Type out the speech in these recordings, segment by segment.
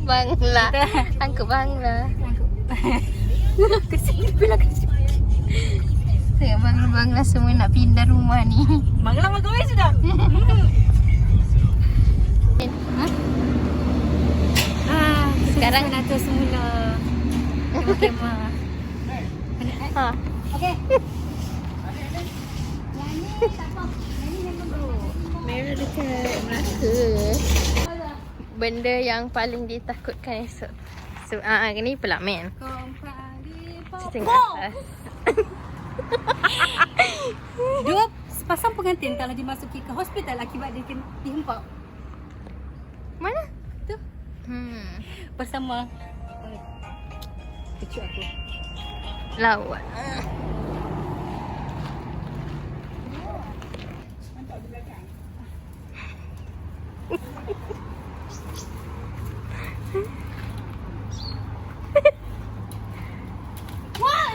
Bangla. Angkut Bangla. Kesini bila kesini. Tengok Bangla semua nak pindah rumah ni. Bangla magawin sudah. Sekarang nak tu semula. Kemah-kemah. ha. Okey. Merah dekat Melaka. Benda yang paling ditakutkan esok. So, ni pelamin. Kita tengok atas. Dua sepasang pengantin kalau dimasuki ke hospital akibat dia dihempap. Mana? Tu. Bersama cucu aku. Lawak.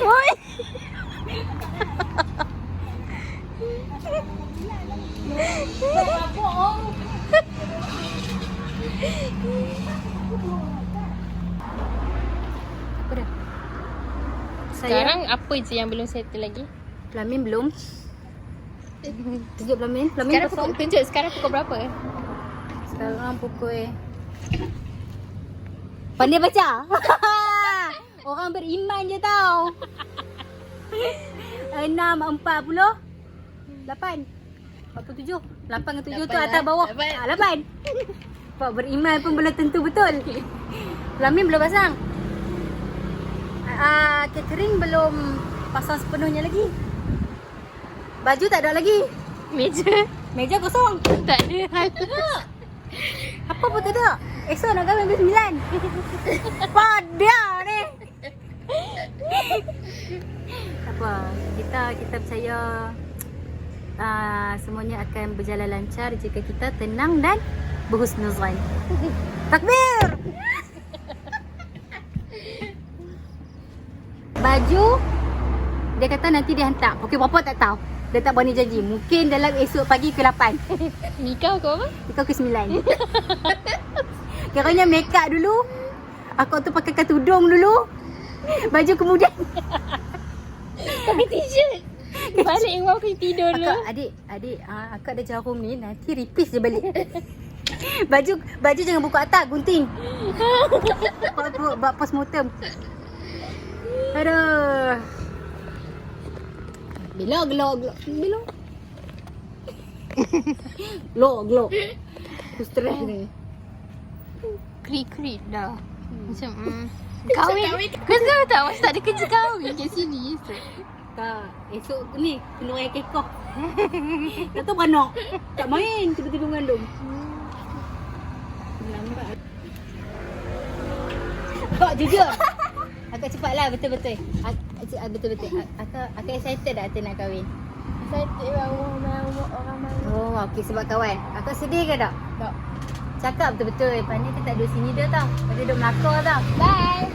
Woi. Apa dah? Sekarang apa je yang belum settle lagi? Pelamin belum. Tunjuk pelamin. Pelamin Sekarang kosong. tunjuk sekarang pukul berapa? Sekarang pukul pandai baca. Orang beriman je tau. 6.40 8 47 8 ke 7 tu atas bawah 8. Pak beriman pun belum tentu betul. Pelamin belum pasang. Catering belum pasang sepenuhnya lagi. Baju tak ada lagi. Meja kosong. Tak ada hal. Apa pun tak ada. Esok nak kahwin ke 9. Pada ni. Apa? Kita percaya semuanya akan berjalan lancar jika kita tenang dan berhusnuzan. Takbir. Baju dia kata nanti dia hantar. Okey, berapa tak tahu. Dia tak berani janji. Mungkin dalam esok pagi ke 8. Nikah ke apa? Nikah ke 9. Kiranya make up dulu. Aku tu pakaikan tudung dulu. Baju kemudian. Pakai t-shirt. Balik rumah aku tidur dulu. Adik, akak ada jarum ni. Nanti repeat je balik. Baju jangan buka atas, gunting. Buat postmortem. Aduh. Bila gelok. Bila. Gelok. Aku stres ni. Krik dah. Macam kahwin. Kau tahu tak masa tak ada kerja kahwin kat sini esok. Tak, esok ni kena raya kekoh. Tak tahu beranak. Tak main tiba-tiba mengandung. Lambat. Kak jujur. Akak cepatlah betul-betul. Betul-betul. Akak excited tak nak kahwin? Excited orang main. Oh, okey sebab kawan. Akak sedih ke tak? Tak. Cakap betul-betul. Lepas ni kita tak duduk sini dah tau. Kita duduk Melaka tau. Bye.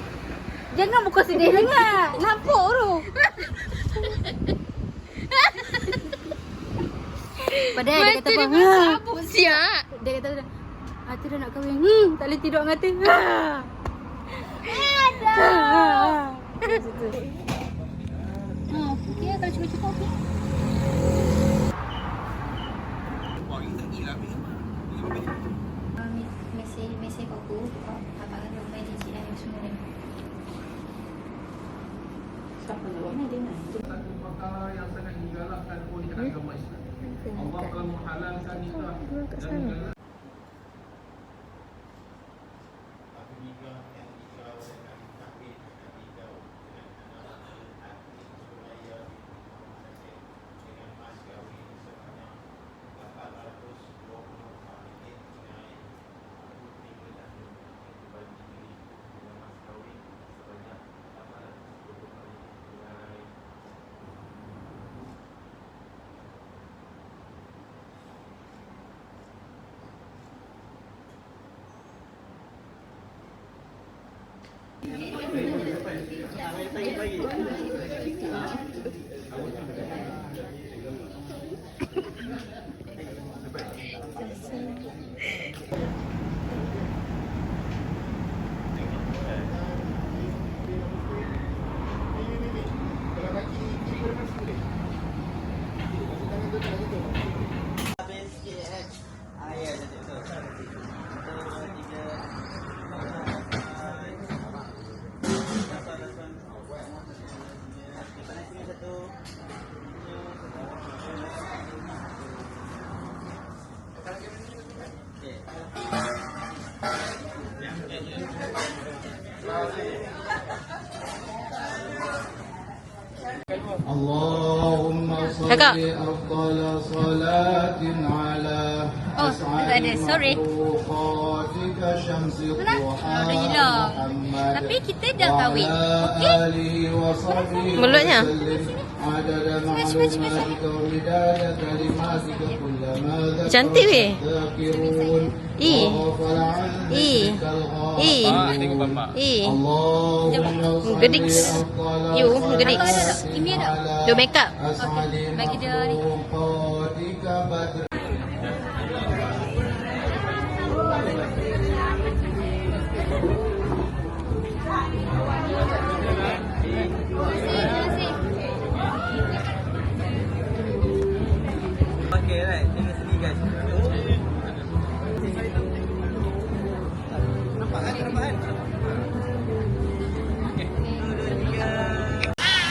Jangan buka sedih sangat. Nampak tu. Padahal dia kata apa? Sabuk siap. Dia kata tu dah nak kahwin. Tak boleh tidur ngata. Okey kalau cukup-cukup okey. Mesej aku. Abang ada rumah di Cik Ayu semua ni. Siapa nak dia nak? Satu perkara yang sangat digalakkan oleh agama Islam. Allah telah menghalalkan nikah dan menggalakkan اللهم صل Kakak. أفضل صلاة على Oh, أسعد tak ada. Sorry. مخلوقاتك شمس الضحى Dah hilang. محمد Tapi kita dah kahwin. وعلى Okey? آله وصحبه Mulutnya. وسلم عدد معلوماتك ومداد كلماتك كلما Cantik, weh. الذاكرون Eh. وغفل عن Eh. ذكرك الغافلون. Eh. اللهم صل Gediks. أفضل You, gediks. صلاة Ini ada. على Do make up. أسعد bagi dia ni. مخلوقاتك بدر. Okay, right. Tengok sini guys. Nampak kan? Nampak kan? Okay. 1, 2, 3.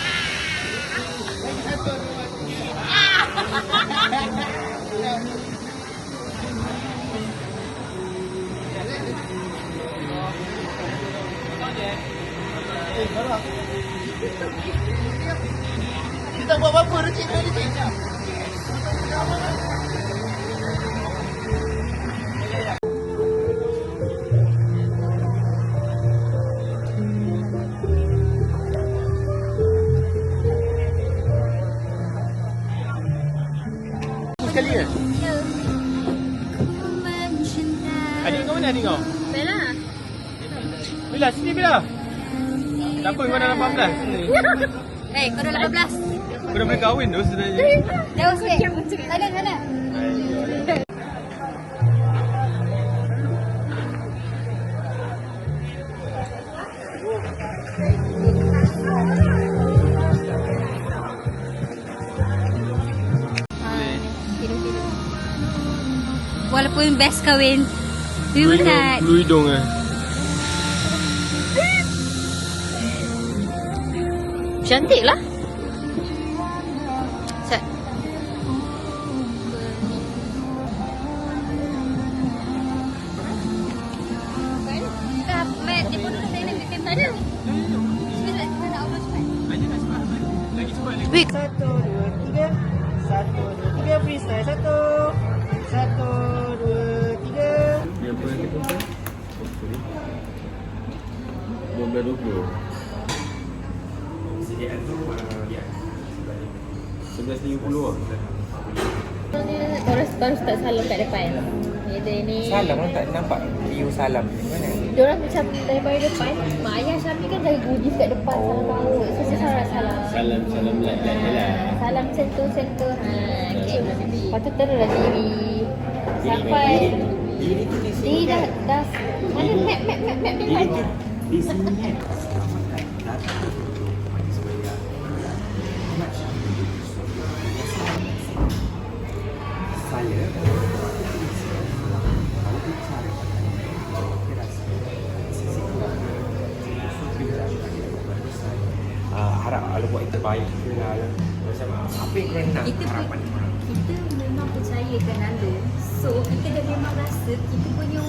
Kita buat apa? Cik. Sekali ke? Adik kau mana adik kau? Bella. Bila, sini Bila. Tak apa, kau dah 18. Sini. Kau dah 18. Kau dah boleh kahwin tu sebenarnya. Dah okey. Sana. Walaupun best kahwin, we will not. Blue hidung eh. Cantik lah. Set. Dia pun dulu saya nak bikin tak ada. Kita nak Allah cepat. Lagi cepat lagi. Wait. 1, 2, 3. 1, 2, 3. Freestyle. 1, 2, 3. Ni apa yang kita buat? 12.20. Sediaan tu 11.50 lah. Baru start salam kat depan. Ini. Salam orang tak nampak view salam ni mana? Diorang macam daripada depan. Mak ayah Syami kan jaga goodies kat depan salam bawa. So saya salam. Salam lah. Salam sentuh. Okay. Lepas tu teruslah diri. Sampai Diri tu di diri dah mana map depan. Di sini kan. Saya harap Allah buat yang terbaik ke lah. Macam apa yang korang nak harapan korang? Kita memang percayakan Allah. So kita dah memang rasa kita punya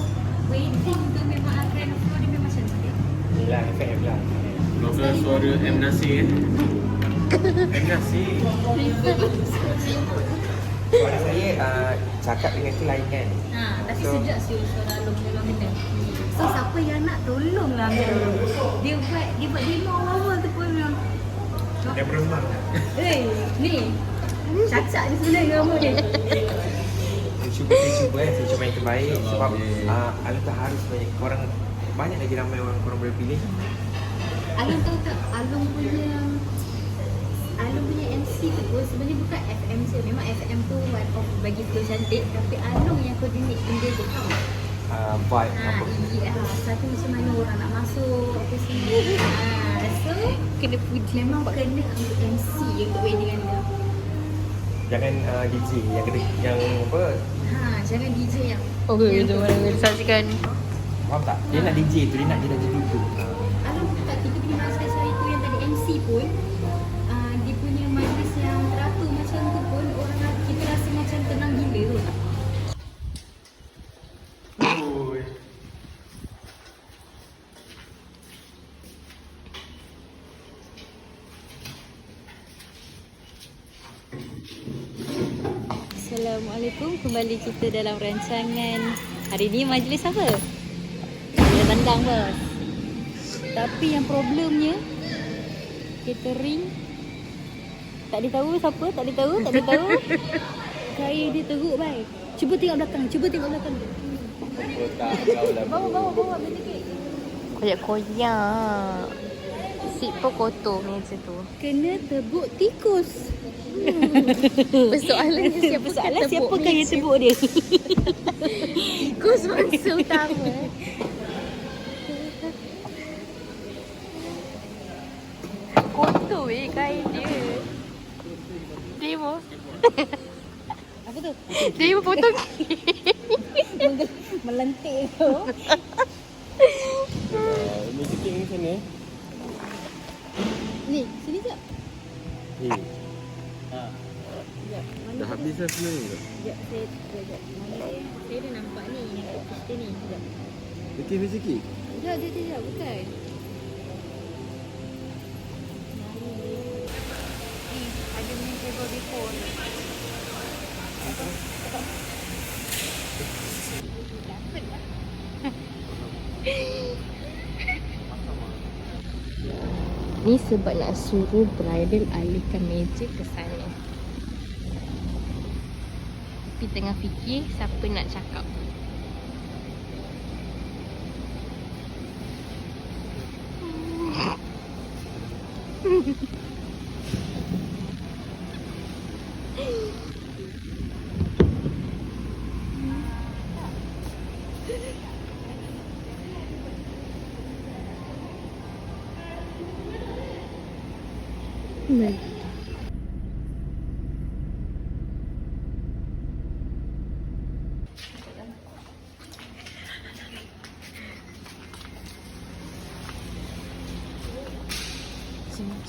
wedding tu memang akan flow dia memang cantik. Yelah, FM lah. Semoga suara M. Nasir M. Nasir. Suara saya cakap dengan tu lain kan. Tapi So- sejak suara Alung memang kena. So siapa yang nak tolonglah ambil Alung. Dia buat demo awal tu pun memang. Dia berembang. Ni. Cacak ni sebenarnya kamu ni. Saya cuba yang terbaik sebab Allah tak harus banyak lagi ramai orang korang boleh pilih. Alung tahu tak? Alung punya MC tu pun sebenarnya bukan FM je. Memang FM tu one of bagi flow cantik. Tapi Alung yang coordinate benda tu tau. Vibe apa. Satu macam mana orang nak masuk apa semua. So kena puji. Memang kena ambil MC untuk wedding anda. Jangan DJ yang apa. Jangan DJ yang Okay, itu mana boleh saksikan. Faham tak? Dia nak DJ tu, dia nak jadi tu. Alung tak kita punya majlis hari tu yang tadi MC pun dia punya majlis yang teratur macam tu pun orang kita rasa macam tenang gila tu. Assalamualaikum. Kembali kita dalam rancangan. Hari ni majlis apa? Ada tandang bos. Tapi yang problemnya catering tak ditahu siapa, tak ditahu. Kain dia teruk baik. Cuba tengok belakang. Bawa sedikit. Koyak-koyak. Sip pun kotor meja tu. Kena tebuk tikus. Persoalannya Siapa yang tebuk dia? Tikus mangsa utama. Kotor kain dia. Demo. Apa tu? Demo potong. Melentik tu. Music ni sana. Ni, sini jap. Dah habis dah sebenarnya ke? Sekejap, sekejap. Saya dah nampak ni. Kita ni. Sekejap. Okey, sikit. Sekejap. Bukan. Ni, ada main table before ni. Ni sebab nak suruh bridal alihkan meja ke sana. Tapi tengah fikir siapa nak cakap.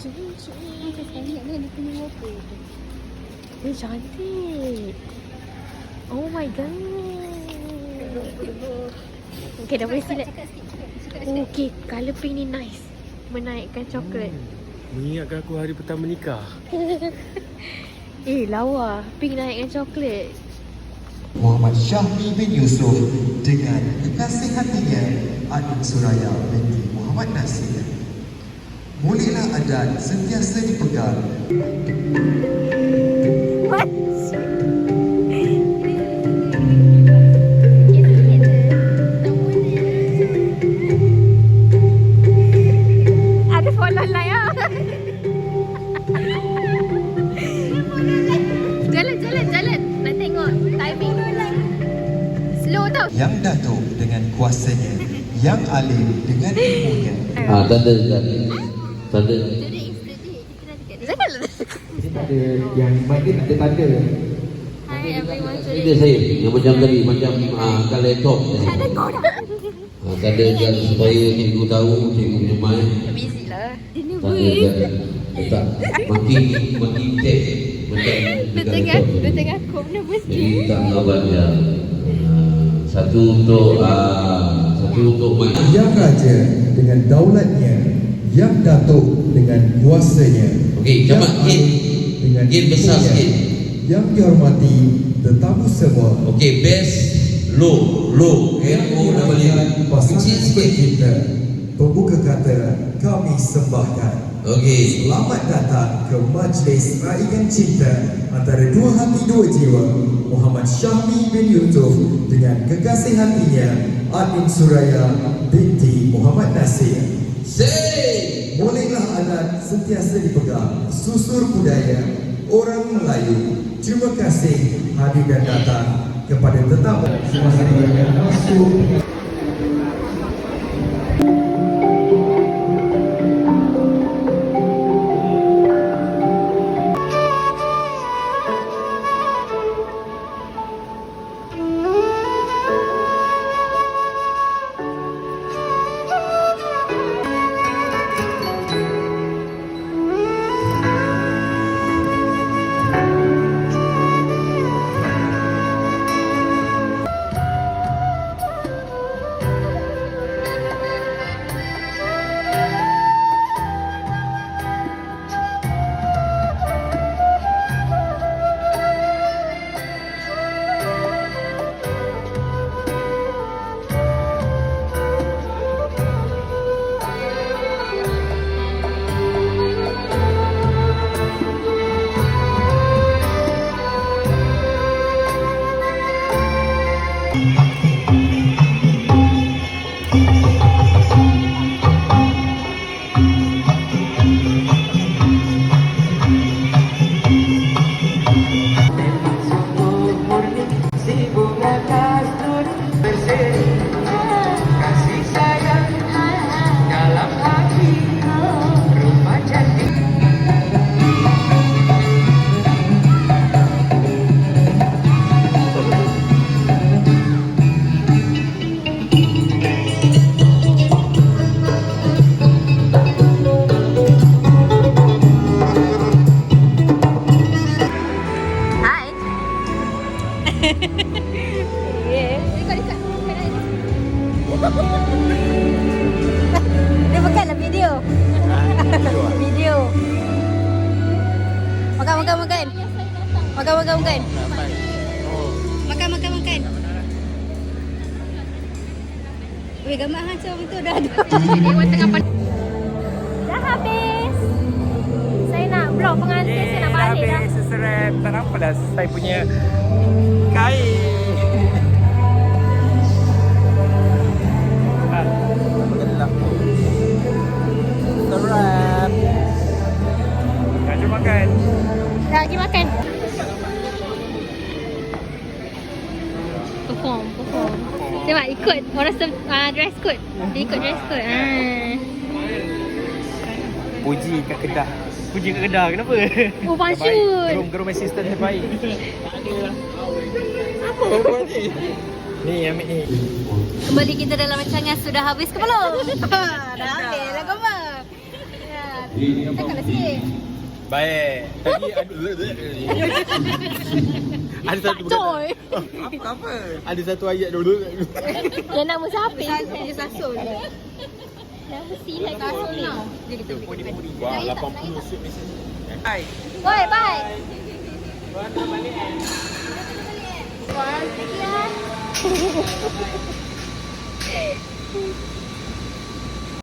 Macam sekali nak dia punya wallpaper tu. Dia cantik. Oh my god. Okay, dah boleh silat. Okay, colour pink ni nice. Menaikkan coklat. Mengingatkan aku hari pertama nikah. Lawa. Pink naikkan coklat. Muhammad Syahmi bin Yusof dengan kekasih hatinya Adun Suraya binti Muhammad Nasir. Mulilah adat sentiasa dipegang. What? Ada follow line ah. Jalan. Nak tengok timing. Slow tau. Yang Datuk dengan kuasanya, Yang Alim dengan ilmunya. Tanda. Ada yang bagian ada tanda. Hi everyone. Ini saya yang macam tadi macam kalau top. Tanda dan supaya cikgu tahu cikgu punya main. Busy lah. Tanda tak makin teks macam Dia tengah kop nervous. jadi tak lawan ya. Satu untuk main. Yang Raja dengan daulatnya, Yang Datuk dengan kuasanya. Okey, cepat dengan Gate besar ilmunya. sikit. Yang dihormati tetamu semua. Okey, best low LO Dengan pasangan kecil sikit. kita, pembuka kata kami sembahkan. Okey. Selamat datang ke majlis raikan cinta antara dua hati dua jiwa, Muhammad Syahmi bin Yusof dengan kekasih hatinya Adun Suraya binti Muhammad Nasir. Say. Bolehlah adat sentiasa dipegang, susur budaya orang Melayu. Terima kasih hadir dan datang kepada tetamu. Semasa masuk. makan. Makan. Weh, gambar macam itu dah ada. Dewan tengah dah habis. Saya nak vlog pengantin, saya nak balik dah. Seserap. Tak nampak dah saya punya kain. Gelap. Serap. Jom makan. Dah pergi makan. Perform. Tengok ikut orang dress code. Dia ikut dress code. Puji kat Kedah. Kenapa? Oh, pansut. Gerum assistant terbaik. Apa buat ni? Ni ambil ni. Kembali kita dalam rancangan sudah habis ke belum? Dah habis lah gambar. Ya, tekanlah sikit. Baik. Tadi ada satu Coy. apa? Ada satu ayat dulu. Yang nama siapa? Dia sasul. Nama silat sasul ni. Wah, 80 suit mesej. Hai. Bye, bye. Bye,